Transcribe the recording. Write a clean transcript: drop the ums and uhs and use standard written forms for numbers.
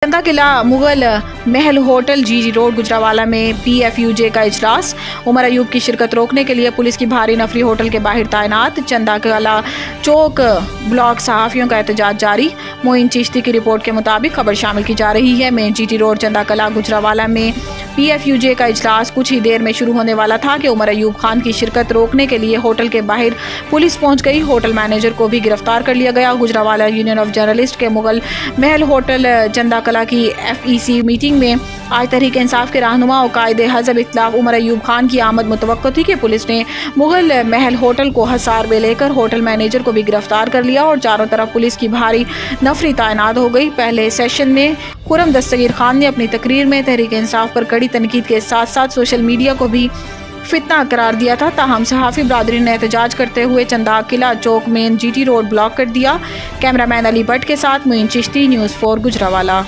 चंदा किला मुगल महल होटल जीजी रोड गुजरावाला में PFUJ का इजलास। उमर अयूब की शिरकत रोकने के लिए पुलिस की भारी नफरी होटल के बाहर तैनात। चंदा किला चौक ब्लॉक सहाफियों का एहतजाज जारी। मोइन चिश्ती की रिपोर्ट के मुताबिक खबर शामिल की जा रही है। मेन GT रोड चंदा किला गुजरावाला में PFUJ का इजलास कुछ ही देर में शुरू होने वाला था कि उमर अयूब खान की शिरकत रोकने के लिए होटल के बाहर पुलिस पहुंच गई। होटल मैनेजर को भी गिरफ्तार कर लिया गया। गुजरावाला यूनियन ऑफ जर्नलिस्ट के मुगल महल होटल चंदा किला की FEC मीटिंग में आज तहरीक इंसाफ के रहनुमा और कायदे हज़ब इख्तिलाफ उमर अयूब खान की आमद मुतवक्को थी कि पुलिस ने मुगल महल होटल को हसार में लेकर होटल मैनेजर को भी गिरफ्तार कर लिया और चारों तरफ पुलिस की भारी नफरी तैनात हो गई। पहले सेशन में खुरम दस्तगीर खान ने अपनी तकरीर में तहरीक इंसाफ पर कड़ी तनकीद के साथ साथ सोशल मीडिया को भी फितना करार दिया था। ताहम सहाफ़ी बरादरी ने एहतजाज करते हुए चंदा किला चौक मेन GT रोड ब्लॉक कर दिया। कैमरामैन अली भट्ट के साथ मोइन चिश्ती, न्यूज़ 4 गुजरावाला।